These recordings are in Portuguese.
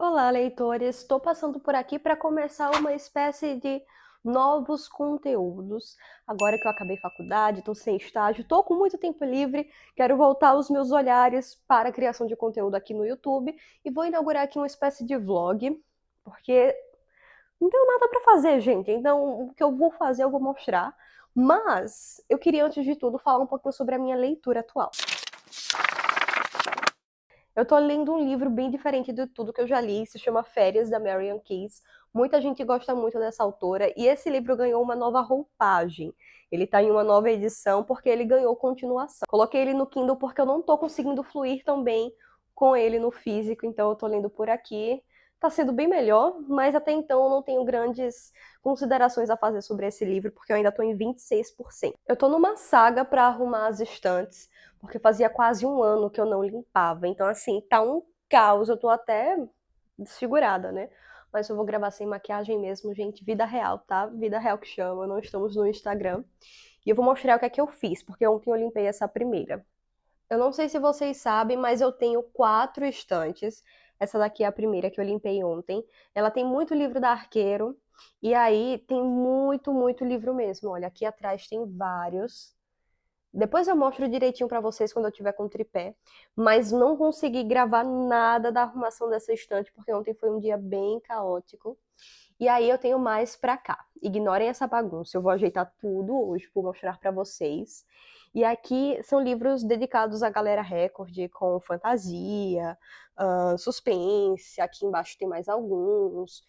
Olá, leitores! Estou passando por aqui para começar uma espécie de novos conteúdos. Agora que eu acabei faculdade, estou sem estágio, estou com muito tempo livre, quero voltar os meus olhares para a criação de conteúdo aqui no YouTube e vou inaugurar aqui uma espécie de vlog, porque não tenho nada para fazer, gente. Então, o que eu vou fazer eu vou mostrar. Mas eu queria, antes de tudo, falar um pouquinho sobre a minha leitura atual. Eu tô lendo um livro bem diferente de tudo que eu já li, se chama Férias, da Marian Keyes. Muita gente gosta muito dessa autora, e esse livro ganhou uma nova roupagem. Ele tá em uma nova edição porque ele ganhou continuação. Coloquei ele no Kindle porque eu não tô conseguindo fluir tão bem com ele no físico, então eu tô lendo por aqui. Tá sendo bem melhor, mas até então eu não tenho grandes considerações a fazer sobre esse livro, porque eu ainda tô em 26%. Eu tô numa saga para arrumar as estantes, porque fazia quase um ano que eu não limpava. Então, assim, tá um caos. Eu tô até desfigurada, né? Mas eu vou gravar sem maquiagem mesmo, gente. Vida real, tá? Vida real que chama. Não estamos no Instagram. E eu vou mostrar o que é que eu fiz, porque ontem eu limpei essa primeira. Eu não sei se vocês sabem, mas eu tenho 4 estantes. Essa daqui é a primeira que eu limpei ontem. Ela tem muito livro da Arqueiro. E aí tem muito livro mesmo. Olha, aqui atrás tem vários. Depois eu mostro direitinho pra vocês quando eu tiver com o tripé, mas não consegui gravar nada da arrumação dessa estante, porque ontem foi um dia bem caótico. E aí eu tenho mais pra cá. Ignorem essa bagunça, eu vou ajeitar tudo hoje para mostrar pra vocês. E aqui são livros dedicados à galera recorde, com fantasia, suspense, aqui embaixo tem mais alguns.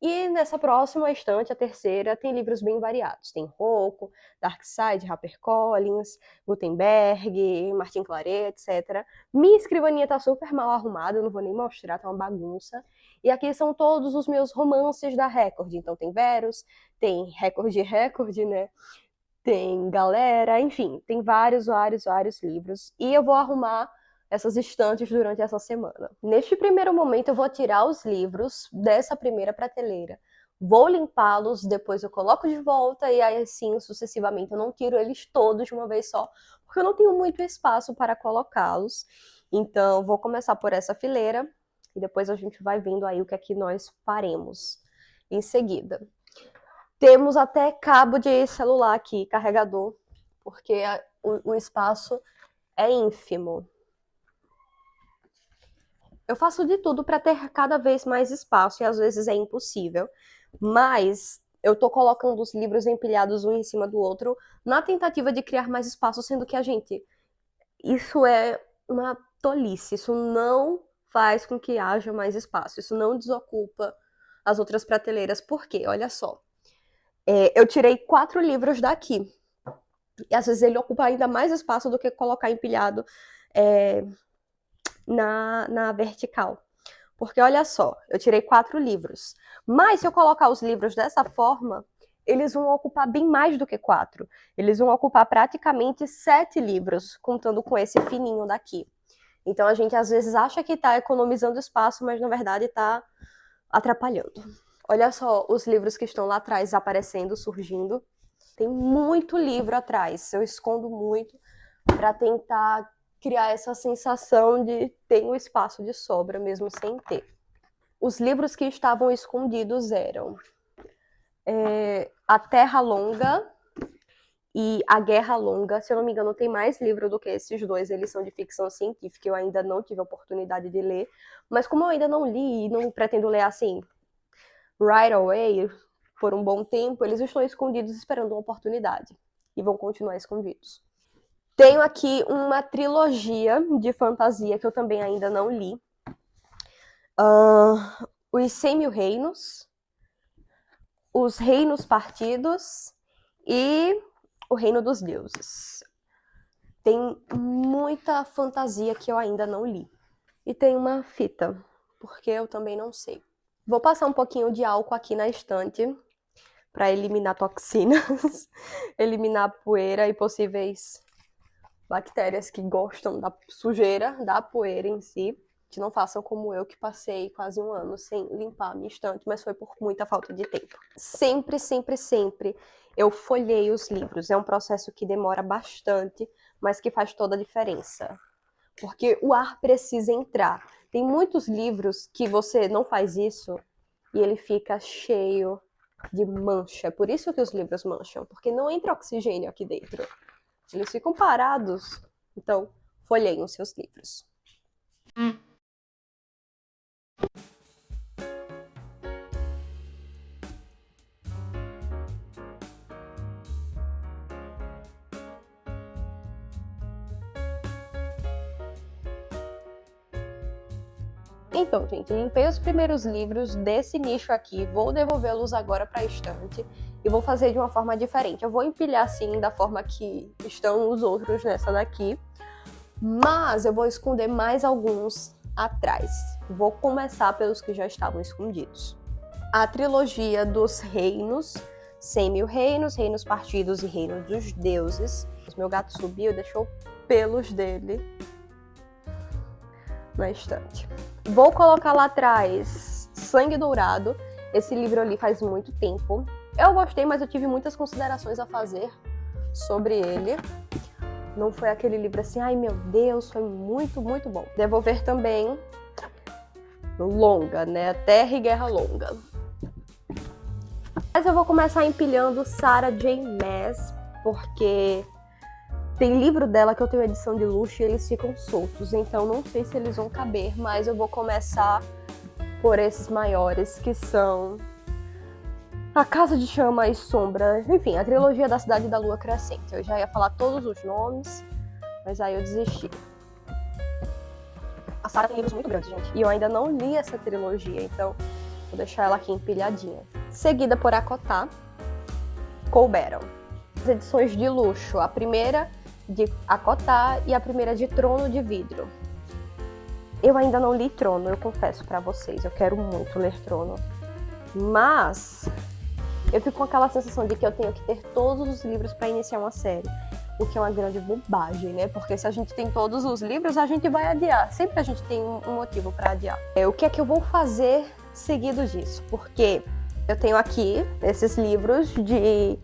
E nessa próxima estante, a terceira, tem livros bem variados. Tem Rocco, Darkside, HarperCollins, Gutenberg, Martin Claret, etc. Minha escrivaninha tá super mal arrumada, eu não vou nem mostrar, tá uma bagunça. E aqui são todos os meus romances da Record. Então tem Verus, tem Record, né? Tem Galera, enfim, tem vários livros. E eu vou arrumar essas estantes durante essa semana. Neste primeiro momento, eu vou tirar os livros dessa primeira prateleira. Vou limpá-los, depois eu coloco de volta e aí assim sucessivamente. Eu não tiro eles todos de uma vez só, porque eu não tenho muito espaço para colocá-los. Então, vou começar por essa fileira e depois a gente vai vendo aí o que é que nós faremos em seguida. Temos até cabo de celular aqui, carregador, porque o espaço é ínfimo. Eu faço de tudo para ter cada vez mais espaço e às vezes é impossível, mas eu tô colocando os livros empilhados um em cima do outro na tentativa de criar mais espaço, sendo que isso é uma tolice, isso não faz com que haja mais espaço, isso não desocupa as outras prateleiras, por quê? Olha só, eu tirei 4 livros daqui, e às vezes ele ocupa ainda mais espaço do que colocar empilhado na vertical. Porque olha só, eu tirei 4 livros. Mas se eu colocar os livros dessa forma, eles vão ocupar bem mais do que 4. Eles vão ocupar praticamente 7 livros, contando com esse fininho daqui. Então a gente às vezes acha que está economizando espaço, mas na verdade está atrapalhando. Olha só os livros que estão lá atrás aparecendo, surgindo. Tem muito livro atrás. Eu escondo muito para tentar criar essa sensação de ter um espaço de sobra, mesmo sem ter. Os livros que estavam escondidos eram A Terra Longa e A Guerra Longa. Se eu não me engano, tem mais livro do que esses dois. Eles são de ficção científica, eu ainda não tive a oportunidade de ler. Mas como eu ainda não li e não pretendo ler assim, right away, por um bom tempo, eles estão escondidos esperando uma oportunidade. E vão continuar escondidos. Tenho aqui uma trilogia de fantasia que eu também ainda não li. Os 100 Mil Reinos, Os Reinos Partidos e O Reino dos Deuses. Tem muita fantasia que eu ainda não li. E tem uma fita, porque eu também não sei. Vou passar um pouquinho de álcool aqui na estante para eliminar toxinas, eliminar poeira e possíveis bactérias que gostam da sujeira, da poeira em si. Que não façam como eu, que passei quase um ano sem limpar a minha estante, mas foi por muita falta de tempo. Sempre eu folheio os livros. É um processo que demora bastante, mas que faz toda a diferença. Porque o ar precisa entrar. Tem muitos livros que você não faz isso e ele fica cheio de mancha. É por isso que os livros mancham, porque não entra oxigênio aqui dentro. Eles ficam parados. Então, folheiem os seus livros. Então, gente, limpei os primeiros livros desse nicho aqui, vou devolvê-los agora para a estante e vou fazer de uma forma diferente. Eu vou empilhar assim da forma que estão os outros nessa daqui, mas eu vou esconder mais alguns atrás. Vou começar pelos que já estavam escondidos. A trilogia dos reinos, 100.000 reinos, reinos partidos e reinos dos deuses. O meu gato subiu e deixou pelos dele na estante. Vou colocar lá atrás Sangue Dourado. Esse livro eu li faz muito tempo. Eu gostei, mas eu tive muitas considerações a fazer sobre ele. Não foi aquele livro assim, ai meu Deus, foi muito, muito bom. Devolver também Longa, né? Terra e Guerra Longa. Mas eu vou começar empilhando Sarah J. Maas, porque tem livro dela que eu tenho edição de luxo e eles ficam soltos, então não sei se eles vão caber, mas eu vou começar por esses maiores, que são A Casa de Chama e Sombra, enfim, a trilogia da Cidade da Lua Crescente. Eu já ia falar todos os nomes, mas aí eu desisti. A Sarah tem livros muito grandes, gente, e eu ainda não li essa trilogia, então vou deixar ela aqui empilhadinha. Seguida por Akotá, couberam as edições de luxo, a primeira de Akotá e a primeira de Trono de Vidro. Eu ainda não li Trono, eu confesso pra vocês, eu quero muito ler Trono, mas eu fico com aquela sensação de que eu tenho que ter todos os livros para iniciar uma série, o que é uma grande bobagem, né? Porque se a gente tem todos os livros, a gente vai adiar, sempre a gente tem um motivo para adiar. O que é que eu vou fazer seguido disso? Porque eu tenho aqui esses livros de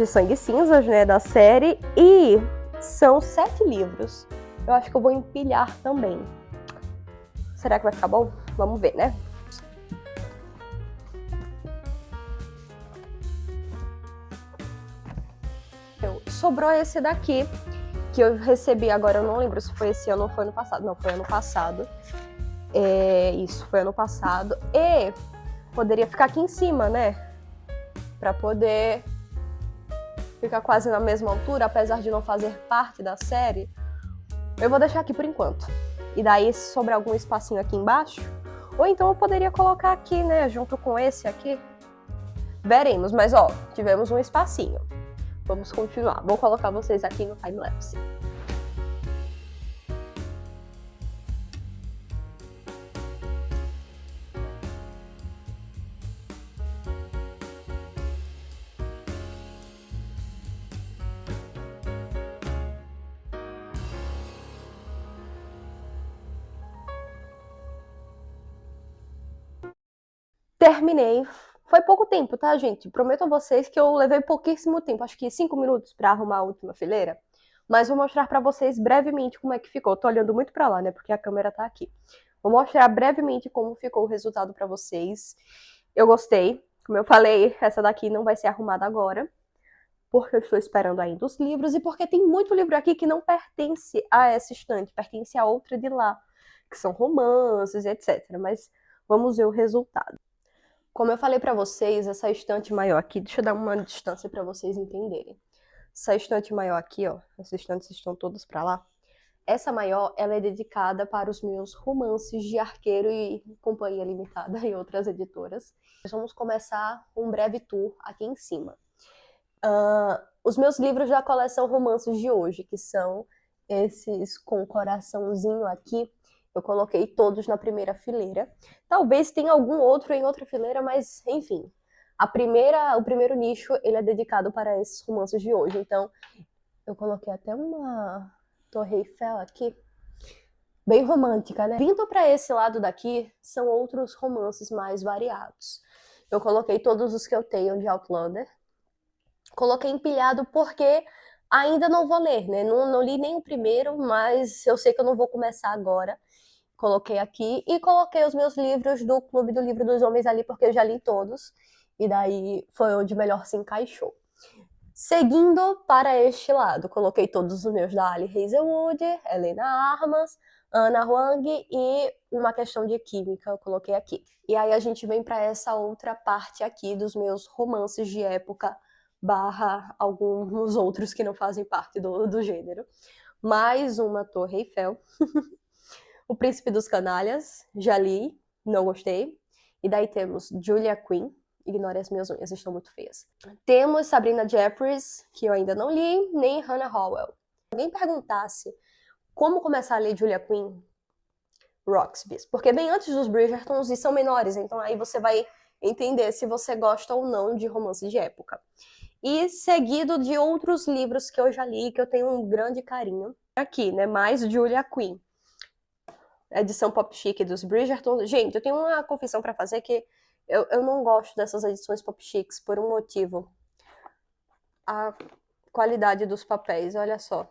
Sangue e Cinzas, né, da série, e são 7 livros. Eu acho que eu vou empilhar também. Será que vai ficar bom? Vamos ver, né? Sobrou esse daqui, que eu recebi agora, eu não lembro se foi esse ano ou foi ano passado. Não, foi ano passado. Isso, foi ano passado. E poderia ficar aqui em cima, né? Pra poder ficar quase na mesma altura, apesar de não fazer parte da série. Eu vou deixar aqui por enquanto. E daí, se sobrar algum espacinho aqui embaixo, ou então eu poderia colocar aqui, né, junto com esse aqui. Veremos, mas ó, tivemos um espacinho. Vamos continuar. Vou colocar vocês aqui no time-lapse. Terminei. Foi pouco tempo, tá, gente? Prometo a vocês que eu levei pouquíssimo tempo, acho que 5 minutos para arrumar a última fileira. Mas vou mostrar para vocês brevemente como é que ficou. Tô olhando muito para lá, né? Porque a câmera tá aqui. Vou mostrar brevemente como ficou o resultado para vocês. Eu gostei. Como eu falei, essa daqui não vai ser arrumada agora, porque eu estou esperando ainda os livros e porque tem muito livro aqui que não pertence a essa estante, pertence a outra de lá, que são romances, etc. Mas vamos ver o resultado. Como eu falei para vocês, essa estante maior aqui, deixa eu dar uma distância para vocês entenderem. Essa estante maior aqui, ó, essas estantes estão todas para lá. Essa maior, ela é dedicada para os meus romances de Arqueiro e Companhia Limitada e outras editoras. Nós vamos começar um breve tour aqui em cima. Os meus livros da coleção Romances de hoje, que são esses com coraçãozinho aqui, eu coloquei todos na primeira fileira. Talvez tenha algum outro em outra fileira, mas enfim. O primeiro nicho, ele é dedicado para esses romances de hoje. Então, eu coloquei até uma Torre Eiffel aqui, bem romântica, né? Vindo para esse lado daqui, são outros romances mais variados. Eu coloquei todos os que eu tenho de Outlander. Coloquei empilhado porque ainda não vou ler, né? Não li nem o primeiro, mas eu sei que eu não vou começar agora. Coloquei aqui e coloquei os meus livros do Clube do Livro dos Homens ali, porque eu já li todos. E daí foi onde melhor se encaixou. Seguindo para este lado, coloquei todos os meus da Ali Hazelwood, Helena Armas, Ana Huang e Uma Questão de Química, eu coloquei aqui. E aí a gente vem para essa outra parte aqui dos meus romances de época, barra alguns outros que não fazem parte do gênero. Mais uma Torre Eiffel. O Príncipe dos Canalhas, já li, não gostei. E daí temos Julia Quinn, ignore as minhas unhas, estão muito feias. Temos Sabrina Jeffries, que eu ainda não li, nem Hannah Howell. Se alguém perguntasse como começar a ler Julia Quinn, Roxby, porque bem antes dos Bridgertons e são menores, então aí você vai entender se você gosta ou não de romance de época. E seguido de outros livros que eu já li, que eu tenho um grande carinho. Aqui, né, mais Julia Quinn. Edição Pop Chic dos Bridgerton. Gente, eu tenho uma confissão pra fazer que eu não gosto dessas edições Pop Chics por um motivo. A qualidade dos papéis, olha só.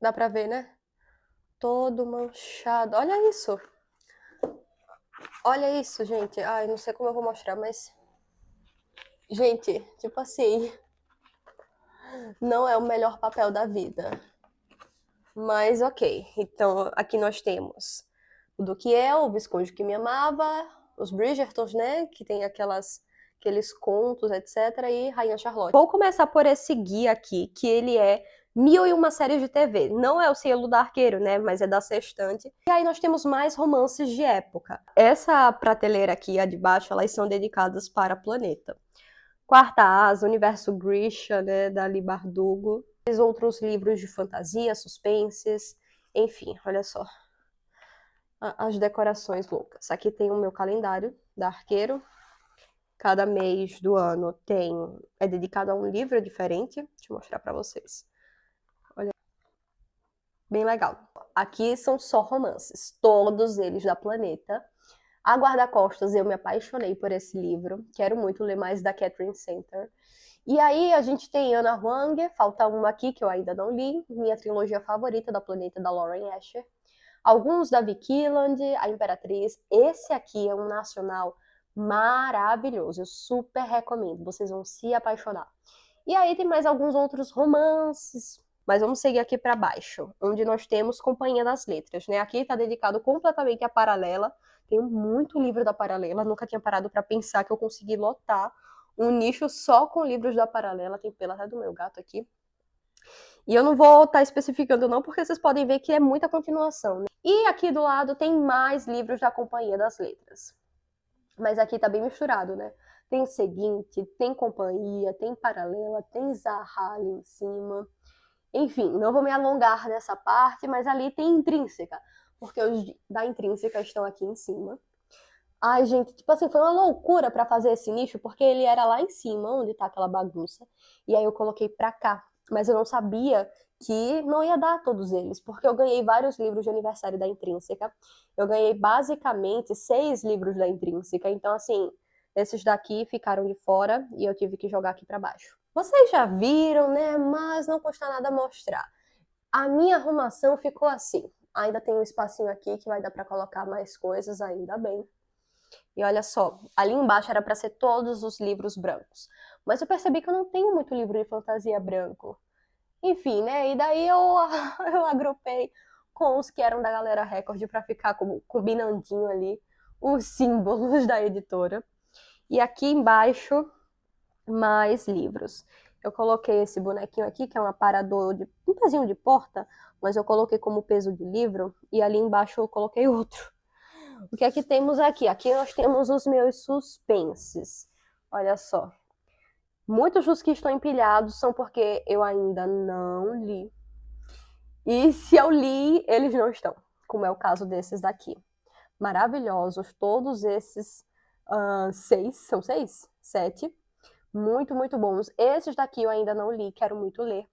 Dá pra ver, né? Todo manchado. Olha isso. Olha isso, gente. Ai, não sei como eu vou mostrar, mas... Gente, tipo assim... Não é o melhor papel da vida. Mas ok. Então, aqui nós temos o Duque El, o Visconde que me amava, os Bridgertons, né? Que tem aqueles contos, etc. E Rainha Charlotte. Vou começar por esse guia aqui, que ele é 1001 séries de TV. Não é o selo da Arqueiro, né? Mas é da Sextante. E aí nós temos mais romances de época. Essa prateleira aqui, a de baixo, elas são dedicadas para Planeta. Quarta Asa, Universo Grisha, né? Da Leigh Bardugo. Outros livros de fantasia, suspenses. Enfim, olha só. As decorações loucas. Aqui tem o meu calendário da Arqueiro. Cada mês do ano é dedicado a um livro diferente. Deixa eu mostrar para vocês. Olha, bem legal. Aqui são só romances, todos eles da Planeta. A Guarda-Costas, eu me apaixonei por esse livro. Quero muito ler mais da Catherine Center. E aí a gente tem Ana Huang, falta uma aqui que eu ainda não li, minha trilogia favorita da Planeta, da Lauren Asher. Alguns da Vicky Land, A Imperatriz. Esse aqui é um nacional maravilhoso, eu super recomendo, vocês vão se apaixonar. E aí tem mais alguns outros romances, mas vamos seguir aqui para baixo, onde nós temos Companhia das Letras, né? Aqui está dedicado completamente à Paralela. Tenho muito livro da Paralela, nunca tinha parado para pensar que eu consegui lotar um nicho só com livros da Paralela. Tem pelo até do meu gato aqui. E eu não vou estar especificando não, porque vocês podem ver que é muita continuação, né? E aqui do lado tem mais livros da Companhia das Letras. Mas aqui tá bem misturado, né? Tem Seguinte, tem Companhia, tem Paralela, tem Zaha ali em cima. Enfim, não vou me alongar nessa parte, mas ali tem Intrínseca, porque os da Intrínseca estão aqui em cima. Ai, gente, tipo assim, foi uma loucura pra fazer esse nicho, porque ele era lá em cima, onde tá aquela bagunça, e aí eu coloquei pra cá. Mas eu não sabia que não ia dar todos eles, porque eu ganhei vários livros de aniversário da Intrínseca. Eu ganhei basicamente 6 livros da Intrínseca, então assim, esses daqui ficaram de fora e eu tive que jogar aqui pra baixo. Vocês já viram, né? Mas não custa nada mostrar. A minha arrumação ficou assim. Ainda tem um espacinho aqui que vai dar pra colocar mais coisas, ainda bem. E olha só, ali embaixo era para ser todos os livros brancos. Mas eu percebi que eu não tenho muito livro de fantasia branco. Enfim, né? E daí eu agrupei com os que eram da Galera Record para ficar como combinandinho ali os símbolos da editora. E aqui embaixo, mais livros. Eu coloquei esse bonequinho aqui, que é um aparador um pezinho de porta, mas eu coloquei como peso de livro. E ali embaixo eu coloquei outro. O que é que temos aqui? Aqui nós temos os meus suspenses. Olha só. Muitos dos que estão empilhados são porque eu ainda não li. E se eu li, eles não estão. Como é o caso desses daqui. Maravilhosos. Todos esses 6. São 6? 7. Muito, muito bons. Esses daqui eu ainda não li. Quero muito ler.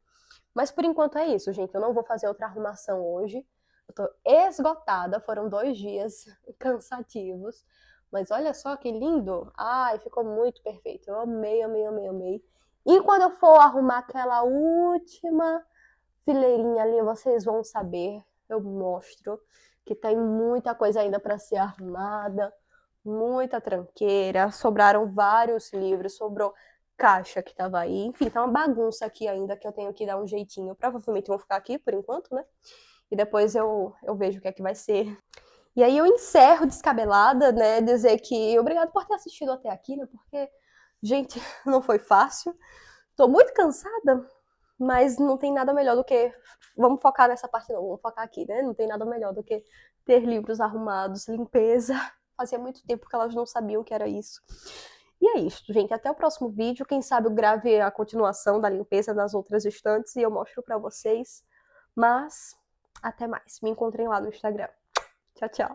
Mas por enquanto é isso, gente. Eu não vou fazer outra arrumação hoje. Eu tô esgotada, foram 2 dias cansativos. Mas olha só que lindo. Ai, ficou muito perfeito. Eu amei, amei, amei, amei. E quando eu for arrumar aquela última fileirinha ali, vocês vão saber. Eu mostro. que tem muita coisa ainda para ser arrumada, muita tranqueira, sobraram vários livros, sobrou caixa que tava aí, enfim, tá uma bagunça aqui ainda que eu tenho que dar um jeitinho. Provavelmente vou ficar aqui por enquanto, né? E depois eu vejo o que é que vai ser. E aí eu encerro descabelada, né? Dizer que obrigado por ter assistido até aqui, né? Porque, gente, não foi fácil. Tô muito cansada, mas não tem nada melhor do que. Vamos focar nessa parte, não, vamos focar aqui, né? Não tem nada melhor do que ter livros arrumados, limpeza. Fazia muito tempo que elas não sabiam que era isso. E é isso, gente. Até o próximo vídeo. Quem sabe eu grave a continuação da limpeza das outras estantes e eu mostro pra vocês. Mas, até mais. Me encontrem lá no Instagram. Tchau, tchau.